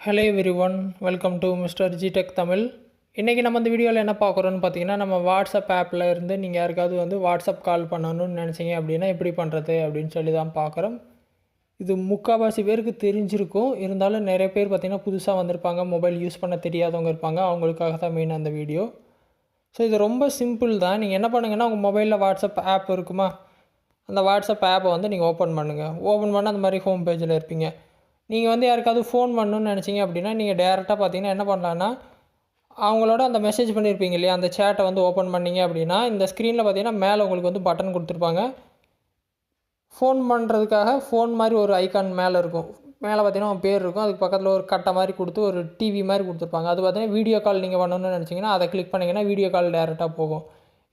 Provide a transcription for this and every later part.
Hello everyone, welcome to mister G Tech Tamil. இன்றைக்கி நம்ம இந்த வீடியோவில் என்ன பார்க்குறோன்னு பார்த்தீங்கன்னா, நம்ம வாட்ஸ்அப் ஆப்பில் இருந்து நீங்கள் யாருக்காவது வாட்ஸ்அப் கால் பண்ணணும்னு நினச்சிங்க அப்படின்னா எப்படி பண்ணுறது அப்படின்னு சொல்லி தான் பார்க்குறோம். இது முக்கால்வாசி பேருக்கு தெரிஞ்சிருக்கும். இருந்தாலும் நிறைய பேர் பார்த்திங்கன்னா புதுசாக வந்திருப்பாங்க, மொபைல் யூஸ் பண்ண தெரியாதவங்க இருப்பாங்க. அவங்களுக்காக தான் மெயின் அந்த வீடியோ. ஸோ இது ரொம்ப சிம்பிள் தான். நீங்கள் என்ன பண்ணுங்கன்னா, உங்கள் மொபைலில் வாட்ஸ்அப் ஆப் இருக்குமா, அந்த வாட்ஸ்அப் ஆப்பை நீங்கள் ஓப்பன் பண்ணுங்கள். ஓப்பன் பண்ணால் அந்த மாதிரி ஹோம் பேஜில் இருப்பீங்க. நீங்கள் யாருக்காவது ஃபோன் பண்ணணுன்னு நினச்சிங்க அப்படின்னா, நீங்கள் டேரெக்டாக பார்த்தீங்கன்னா என்ன பண்ணலான்னா, அவங்களோட அந்த மெசேஜ் பண்ணியிருப்பீங்க இல்லையா, அந்த சேட்டை ஓப்பன் பண்ணிங்க அப்படின்னா, இந்த ஸ்க்ரீனில் பார்த்தீங்கன்னா மேலே உங்களுக்கு பட்டன் கொடுத்துருப்பாங்க. ஃபோன் பண்ணுறதுக்காக ஃபோன் மாதிரி ஒரு ஐக்கான் மேலே இருக்கும். மேலே பார்த்தீங்கன்னா உங்கள் பேர் இருக்கும். அதுக்கு பக்கத்தில் ஒரு கட்டை மாதிரி கொடுத்து ஒரு டிவி மாதிரி கொடுத்துருப்பாங்க. அது பார்த்தீங்கன்னா வீடியோ கால் நீங்கள் பண்ணணும்னு நினச்சிங்கன்னா அதை கிளிக் பண்ணிங்கன்னா வீடியோ கால் டேரெக்டாக போகும்.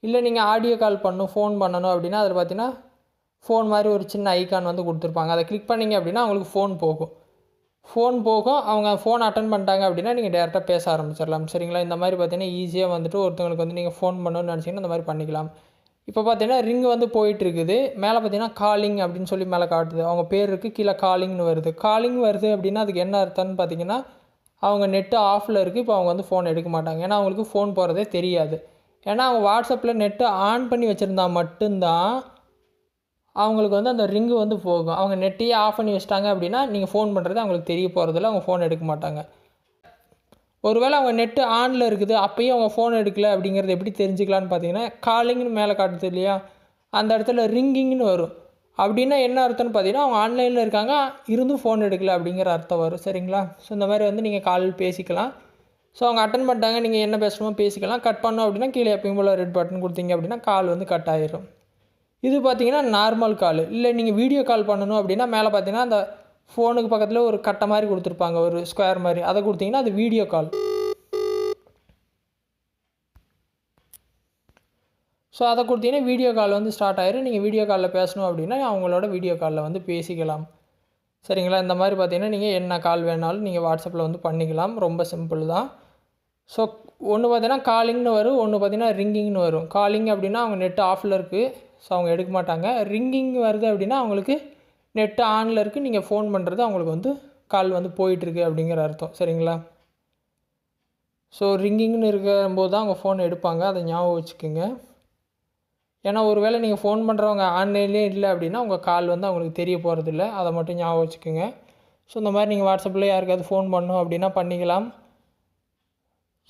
இல்லை நீங்கள் ஆடியோ கால் ஃபோன் பண்ணணும் அப்படின்னா அதில் பார்த்தீங்கன்னா ஃபோன் மாதிரி ஒரு சின்ன ஐக்கான் கொடுத்துருப்பாங்க. அதை கிளிக் பண்ணிங்க அப்படின்னா அவங்களுக்கு ஃபோன் போகும். அவங்க ஃபோன் அட்டன் பண்ணிட்டாங்க அப்படின்னா நீங்கள் டேரெக்டாக பேச ஆரம்பிச்சிடலாம். சரிங்களா? இந்த மாதிரி பார்த்தீங்கன்னா ஈஸியாக ஒருத்தவங்களுக்கு நீங்கள் ஃபோன் பண்ணணும்னு நினச்சிங்கன்னா இந்த மாதிரி பண்ணிக்கலாம். இப்போ பார்த்தீங்கன்னா ரிங் போயிட்டுருக்குது. மேலே பார்த்தீங்கன்னா காலிங் அப்படின்னு சொல்லி மேலே காட்டுது. அவங்க பேர் இருக்குது, கீழே காலிங்னு வருது. காலிங் வருது அப்படின்னா அதுக்கு என்ன அர்த்தம்னு பார்த்தீங்கன்னா, அவங்க நெட்டு ஆஃபில் இருக்குது. இப்போ அவங்க ஃபோன் எடுக்க மாட்டாங்க. ஏன்னா அவங்களுக்கு ஃபோன் போகிறதே தெரியாது. ஏன்னா அவங்க வாட்ஸ்அப்பில் நெட்டு ஆன் பண்ணி வச்சுருந்தா மட்டும்தான் அவங்களுக்கு அந்த ரிங்கு போகும். அவங்க நெட்டையே ஆஃப் பண்ணி வச்சிட்டாங்க அப்படின்னா நீங்கள் ஃபோன் பண்ணுறது அவங்களுக்கு தெரிய போகிறதில்ல, அவங்க ஃபோன் எடுக்க மாட்டாங்க. ஒருவேளை அவங்க நெட்டு ஆனில் இருக்குது, அப்போயும் அவங்க ஃபோன் எடுக்கலை அப்படிங்கிறது எப்படி தெரிஞ்சுக்கலான்னு பார்த்தீங்கன்னா, காலிங்னு மேலே காட்டுது இல்லையா, அந்த இடத்துல ரிங்கிங்னு வரும். அப்படின்னா என்ன அர்த்தம்னு பார்த்தீங்கன்னா, அவங்க ஆன்லைனில் இருக்காங்க, இருந்தும் ஃபோன் எடுக்கலை அப்படிங்கிற அர்த்தம் வரும். சரிங்களா? ஸோ இந்த மாதிரி நீங்கள் கால் பேசிக்கலாம். ஸோ அவங்க அட்டன் பண்ணிட்டாங்க, நீங்கள் என்ன பேசணுமோ பேசிக்கலாம். கட் பண்ணோம் அப்படின்னா கீழே எப்பயும் போல் ரெட் பட்டன் கொடுத்தீங்க அப்படின்னா கால் கட் ஆகிடும். இது பார்த்தீங்கன்னா நார்மல் கால். இல்லை நீங்கள் வீடியோ கால் பண்ணணும் அப்படின்னா மேலே பார்த்தீங்கன்னா அந்த ஃபோனுக்கு பக்கத்தில் ஒரு கட்டை மாதிரி கொடுத்துருப்பாங்க, ஒரு ஸ்கொயர் மாதிரி. அதை கொடுத்தீங்கன்னா அது வீடியோ கால். ஸோ அதை கொடுத்தீங்கன்னா வீடியோ கால் ஸ்டார்ட் ஆயிரும். நீங்கள் வீடியோ காலில் பேசணும் அப்படின்னா அவங்களோட வீடியோ காலில் பேசிக்கலாம். சரிங்களா? இந்த மாதிரி பார்த்தீங்கன்னா நீங்கள் என்ன கால் வேணாலும் நீங்கள் வாட்ஸ்அப்பில் பண்ணிக்கலாம். ரொம்ப சிம்பிள் தான். ஸோ ஒன்று பார்த்தீங்கன்னா காலிங்னு வரும், ஒன்று பார்த்தீங்கன்னா ரிங்கிங்னு வரும். காலிங் அப்படின்னா அவங்க நெட் ஆஃபில் இருக்குது, ஸோ அவங்க எடுக்க மாட்டாங்க. ரிங்கிங் வருது அப்படின்னா அவங்களுக்கு நெட்டு ஆனில் இருக்குது, நீங்கள் ஃபோன் பண்ணுறது அவங்களுக்கு கால் போயிட்டுருக்கு அப்படிங்கிற அர்த்தம். சரிங்களா? ஸோ ரிங்கிங்னு இருக்கும்போது தான் அவங்க ஃபோன் எடுப்பாங்க, அதை ஞாபகம் வச்சுக்கோங்க. ஏன்னா ஒரு வேளை நீங்கள் ஃபோன் பண்ணுறவங்க ஆன்லைன்லேயே இல்லை அப்படின்னா உங்கள் கால் அவங்களுக்கு தெரிய போகிறதில்ல, அதை மட்டும் ஞாபகம் வச்சுக்கோங்க. ஸோ இந்த மாதிரி நீங்கள் வாட்ஸ்அப்பில் யாருக்காவது ஃபோன் பண்ணணும் அப்படின்னா பண்ணிக்கலாம்.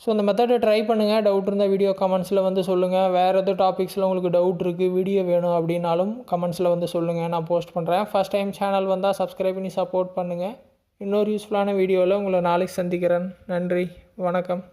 ஸோ இந்த மெத்தடை ட்ரை பண்ணுங்கள். டவுட் இருந்தால் வீடியோ கமெண்ட்ஸில் சொல்லுங்கள். வேறு எதுவும் டாபிக்ஸில் உங்களுக்கு டவுட் இருக்குது, வீடியோ வேணும் அப்படின்னாலும் கமெண்ட்ஸில் சொல்லுங்கள், நான் போஸ்ட் பண்ணுறேன். ஃபஸ்ட் டைம் சேனல் வந்தால் சப்ஸ்கிரைப் பண்ணி சப்போர்ட் பண்ணுங்கள். இன்னொரு யூஸ்ஃபுல்லான வீடியோவில் உங்களை நாளைக்கு சந்திக்கிறேன். நன்றி, வணக்கம்.